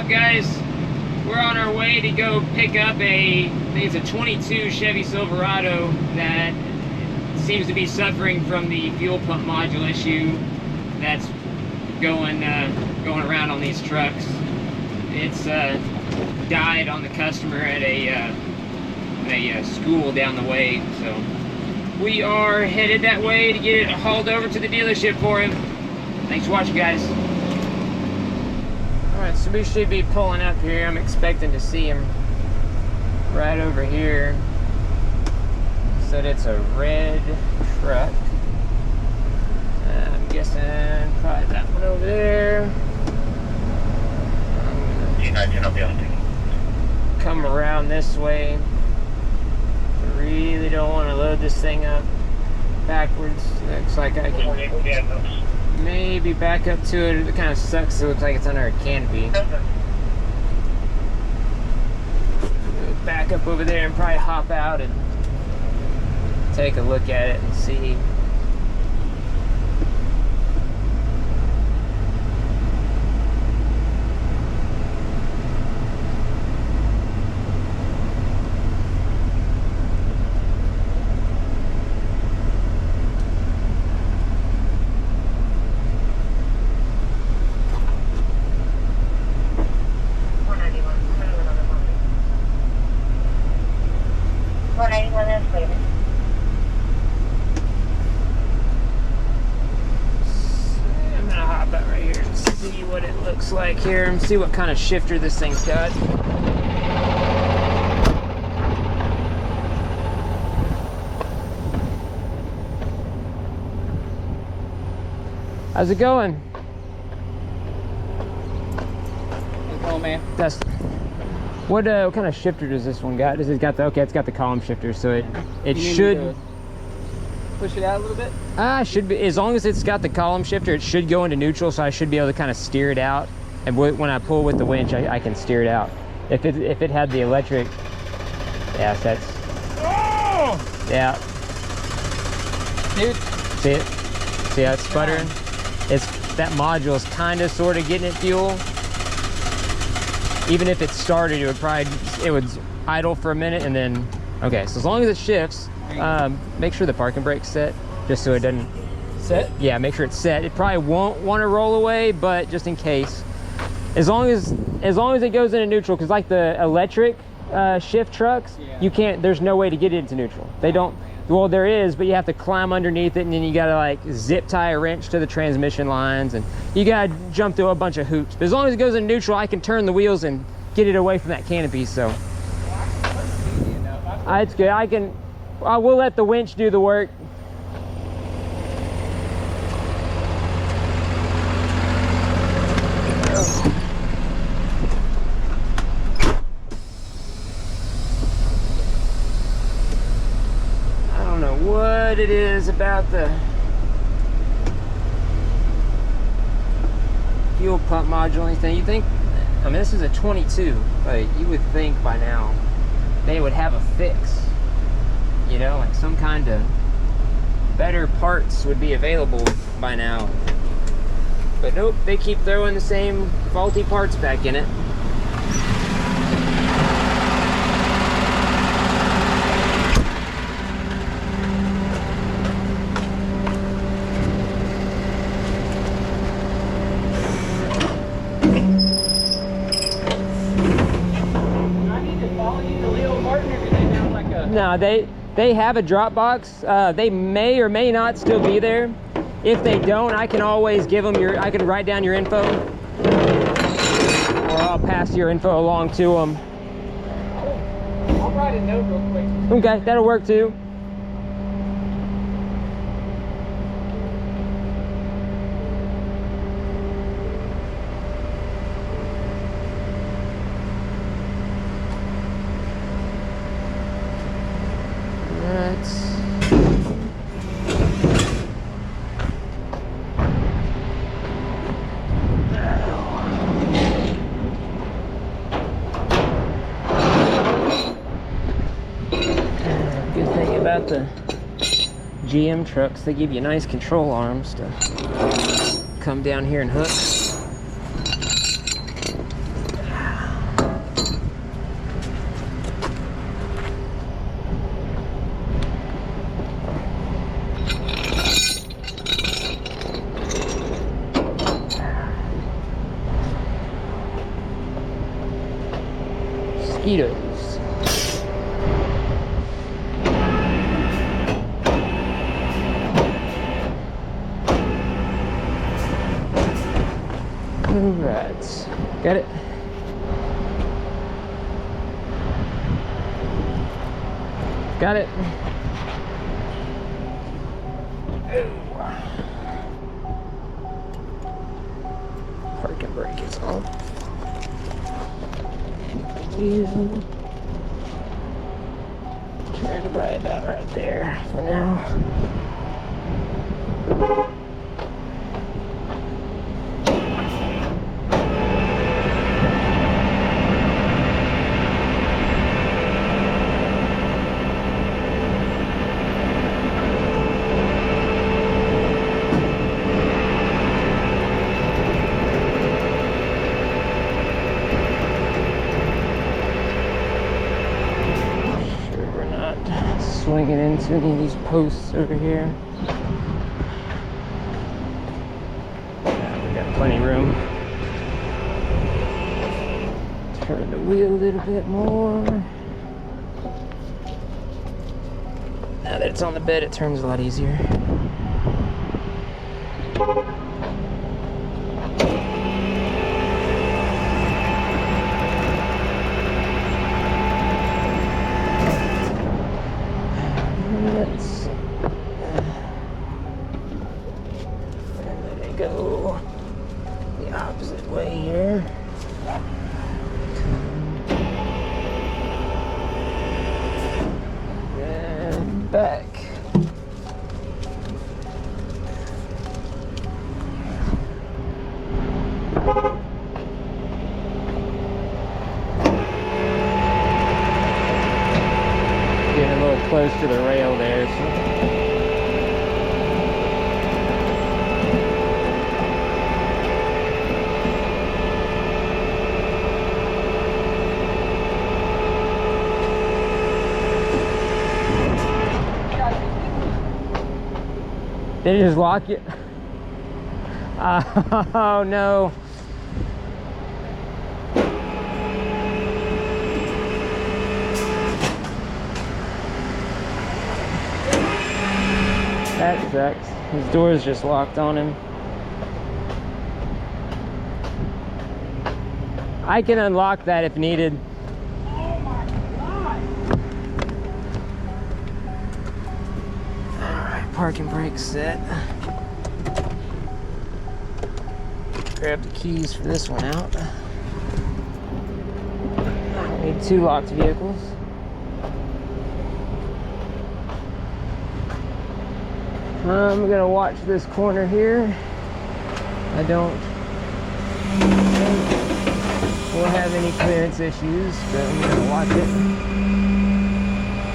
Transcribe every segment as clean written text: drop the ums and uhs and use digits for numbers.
up, guys? We're on our way to go pick up I think it's a 22 Chevy Silverado that seems to be suffering from the fuel pump module issue that's going around on these trucks. It's died on the customer at a school down the way, so we are headed that way to get it hauled over to the dealership for him. Thanks for watching, guys. Alright, so we should be pulling up here. I'm expecting to see him right over here. Said it's a red truck. I'm guessing probably that one over there. Come around this way. I really don't want to load this thing up backwards. Looks like I can maybe back up to it. It kind of sucks. It looks like it's under a canopy. Back up over there and probably hop out and take a look at it and see. Like here and see what kind of shifter this thing's got. How's it going? How's it going, man? That's what kind of shifter does this one got? Does it got the it's got the column shifter, so it should push it out a little bit? Should be, as long as it's got the column shifter, it should go into neutral, so I should be able to kind of steer it out. And when I pull with the winch, I can steer it out. If it had the electric, yeah, that's, oh! Yeah. Dude. See it? See how it's sputtering? It's, that module is kind of sort of getting it fuel. Even if it started, it would idle for a minute and then, okay, so as long as it shifts, make sure the parking brake's set, just so it doesn't. Set? Yeah, make sure it's set. It probably won't want to roll away, but just in case. As long as it goes into neutral, because like the electric shift trucks, yeah, you can't, there's no way to get it into neutral. They don't, well there is, but you have to climb underneath it, and then you gotta like zip tie a wrench to the transmission lines, and you gotta jump through a bunch of hoops. But as long as it goes in neutral, I can turn the wheels and get it away from that canopy, so. It's good, I will let the winch do the work. What it is about the fuel pump module, anything you think? I mean, this is a 22, but you would think by now they would have a fix, you know, like some kind of better parts would be available by now, but nope, they keep throwing the same faulty parts back in it. No, they have a drop box. They may or may not still be there. If they don't, I can always give them I can write down your info, or I'll pass your info along to them. I'll write a note real quick. Okay, that'll work too. About the GM trucks, they give you nice control arms to come down here and hook. mosquitoes. Alright, got it. Got it. Parking brake is on. Try to ride that right there for now. Swinging into any of these posts over here. Yeah, we got plenty of room. Turn the wheel a little bit more. Now that it's on the bed, it turns a lot easier. Go the opposite way here. And back. Getting a little close to the rail there. So. Did it just lock you? Oh no. That sucks. His door's just locked on him. I can unlock that if needed. Oh my God! Parking brake set. Grab the keys for this one out. I need 2 locked vehicles. I'm gonna watch this corner here. I don't think we'll have any clearance issues, but I'm gonna watch it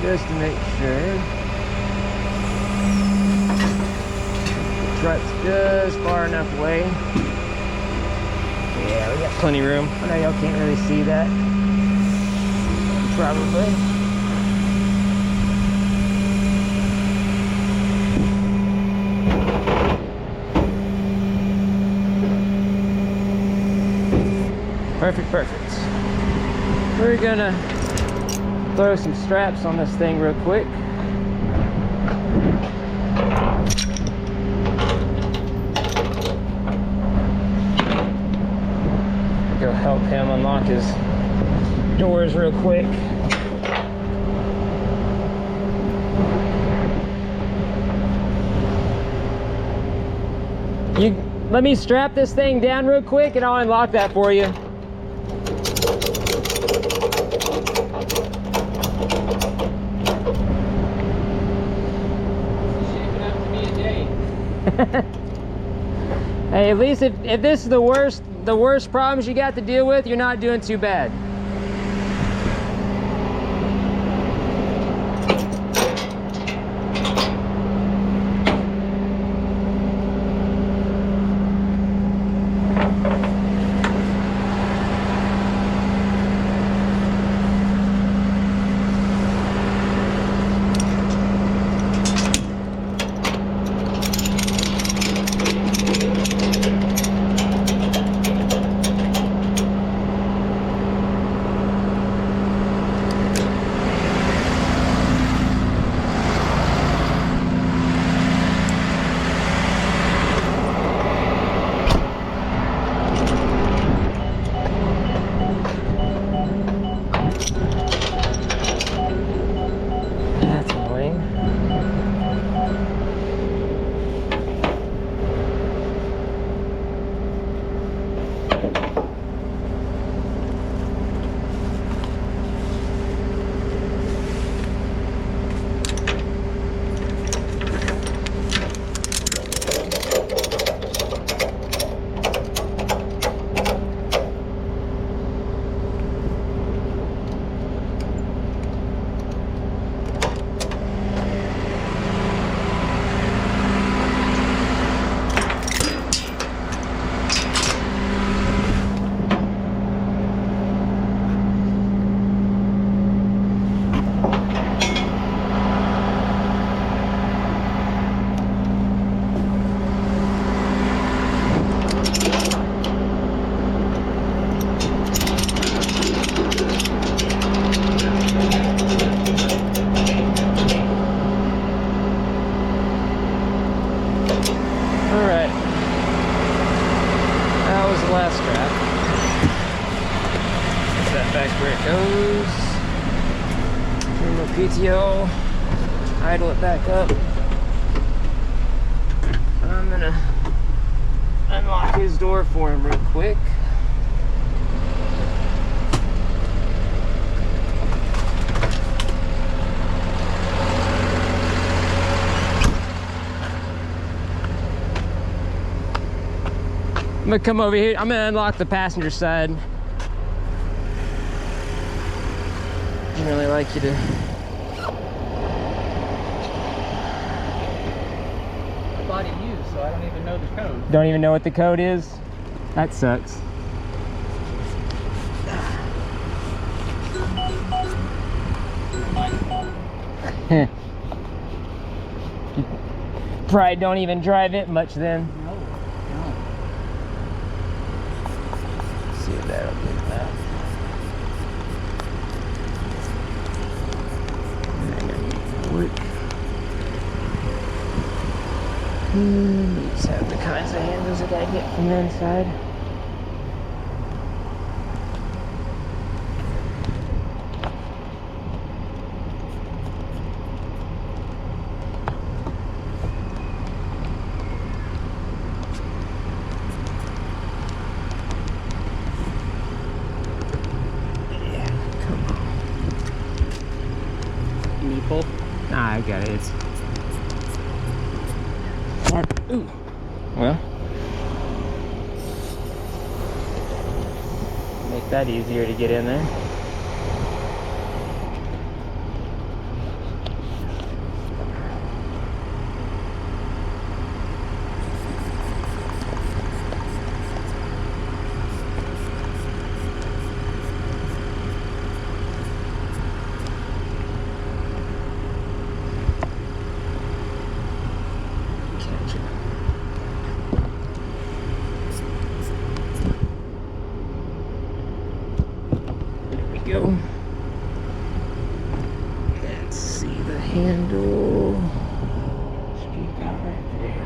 just to make sure. Truck's just far enough away. Yeah, we got plenty of room. I know y'all can't really see that. Probably. Perfect, perfect. We're gonna throw some straps on this thing real quick. Go help him unlock his doors real quick. You let me strap this thing down real quick and I'll unlock that for you. Shaping up to be a day. Hey, at least if this is the worst problems you got to deal with, you're not doing too bad. PTO, idle it back up. I'm gonna unlock his door for him real quick. I'm gonna come over here. I'm gonna unlock the passenger side. I'd really like you to. Body used, so I don't even know the code. Don't even know what the code is? That sucks. You probably don't even drive it much then. No. Let's see if that'll get that. Work. These have the kinds of handles that I get from the inside. Yeah, come on. You need pull? Nah, I got it. It's hard. Ooh. Well, make that easier to get in there. Go. Let's see the handle. Street out right there.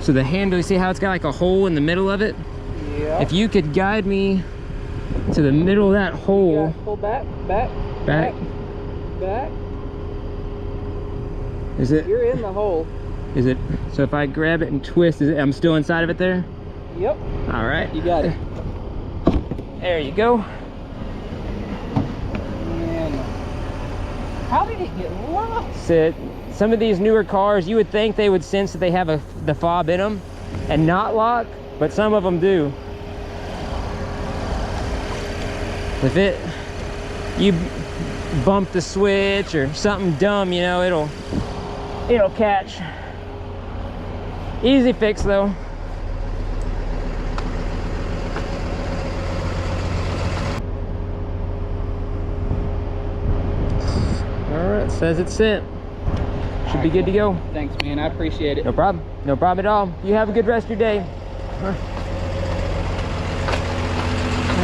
So the handle, you see how it's got like a hole in the middle of it? Yeah. If you could guide me to the middle of that hole. Pull back. Is it? You're in the hole. Is it? So if I grab it and twist, is it? I'm still inside of it there? Yep. All right. You got it. There you go. Man. How did it get lost? So some of these newer cars, you would think they would sense that they have the fob in them and not lock, but some of them do. If you bump the switch or something dumb, you know, it'll catch. Easy fix though. All right, says it's sent. Should be good to go. Thanks, man. I appreciate it. No problem. No problem at all. You have a good rest of your day. All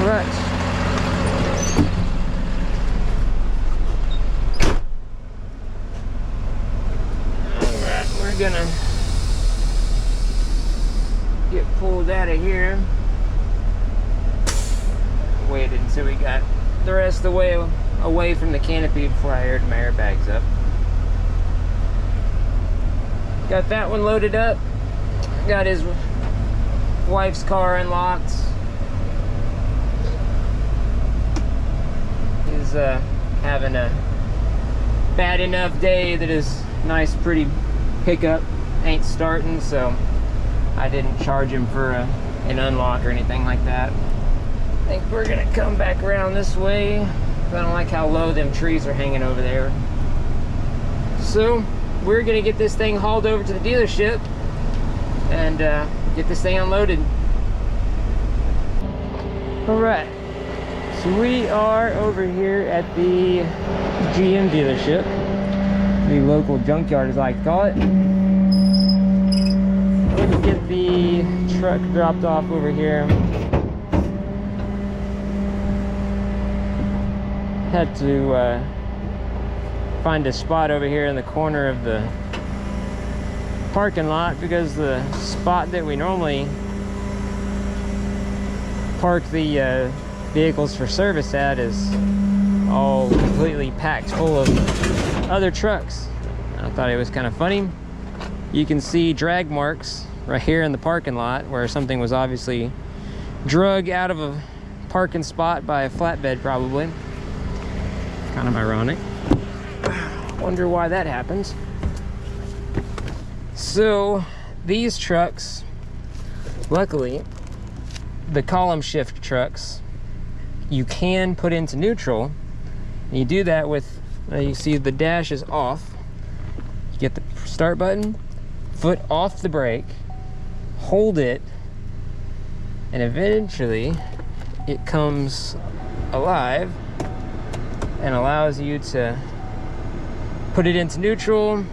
right. We're gonna get pulled out of here. Waited until we got the rest of the way away from the canopy before I aired my airbags up. Got that one loaded up. Got his wife's car unlocked. He's having a bad enough day that his nice pretty pickup ain't starting, so I didn't charge him for an unlock or anything like that. I think we're gonna come back around this way. I don't like how low them trees are hanging over there. So we're gonna get this thing hauled over to the dealership and get this thing unloaded. All right, so we are over here at the GM dealership, the local junkyard as I like to call it. Let's get the truck dropped off over here. Had to find a spot over here in the corner of the parking lot because the spot that we normally park the vehicles for service at is all completely packed full of other trucks. I thought it was kind of funny. You can see drag marks right here in the parking lot where something was obviously drug out of a parking spot by a flatbed, probably. Kind of ironic. Wonder why that happens. So these trucks, luckily, the column shift trucks, you can put into neutral. And you do that with, you see the dash is off. You get the start button, foot off the brake, hold it, and eventually it comes alive and allows you to put it into neutral,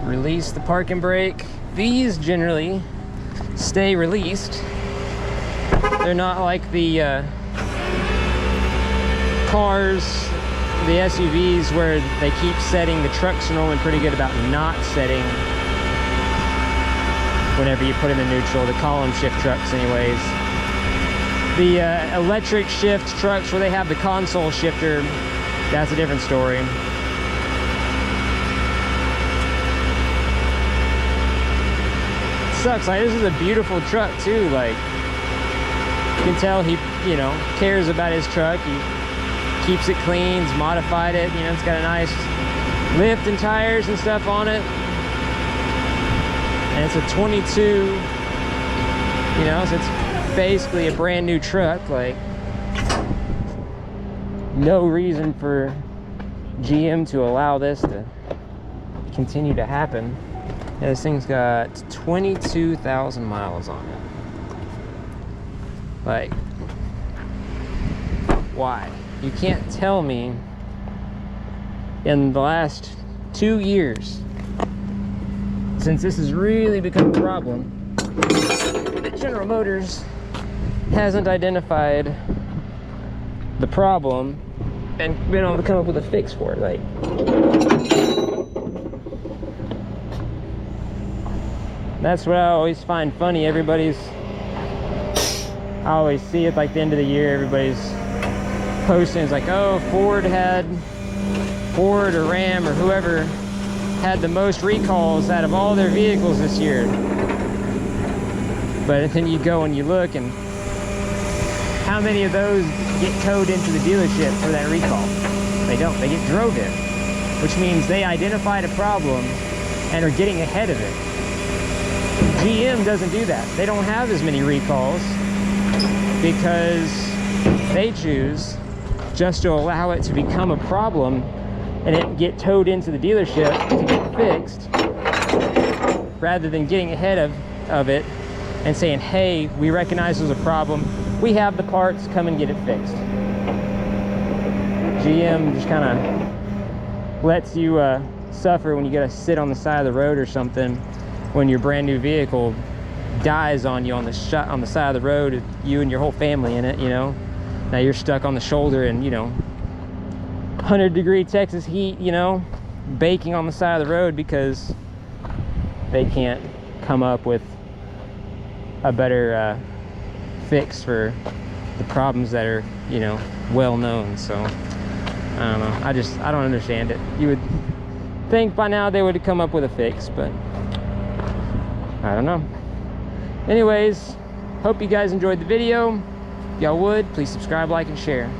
release the parking brake. These generally stay released. They're not like the cars, the SUVs, where they keep setting. The trucks are normally pretty good about not setting whenever you put them in neutral, the column shift trucks anyways. The electric shift trucks where they have the console shifter, that's a different story. It sucks, like this is a beautiful truck too, like you can tell he, you know, cares about his truck. He keeps it clean, he's modified it, you know, it's got a nice lift and tires and stuff on it. And it's a 22, you know, so it's basically a brand new truck. Like, no reason for GM to allow this to continue to happen. Yeah, this thing's got 22,000 miles on it. Like, why? You can't tell me in the last 2 years, since this has really become a problem, that General Motors hasn't identified the problem and been able to come up with a fix for it. Like, that's what I always find funny. I always see it like the end of the year, everybody's posting, it's like, oh, Ford or Ram or whoever had the most recalls out of all their vehicles this year. But then you go and you look, and how many of those get towed into the dealership for that recall? They don't. They get drove in, which means they identified a problem and are getting ahead of it. GM doesn't do that. They don't have as many recalls because they choose just to allow it to become a problem and it get towed into the dealership to get fixed, rather than getting ahead of it and saying, hey, we recognize there's a problem, we have the parts, come and get it fixed. GM just kind of lets you suffer when you gotta sit on the side of the road or something when your brand new vehicle dies on you on the side of the road, you and your whole family in it, you know. Now you're stuck on the shoulder and, you know, 100-degree Texas heat, you know, baking on the side of the road because they can't come up with a better fix for the problems that are, you know, well known. So I don't know, I don't understand it. You would think by now they would have come up with a fix, but I don't know. Anyways, hope you guys enjoyed the video. If y'all would, please subscribe, like, and share.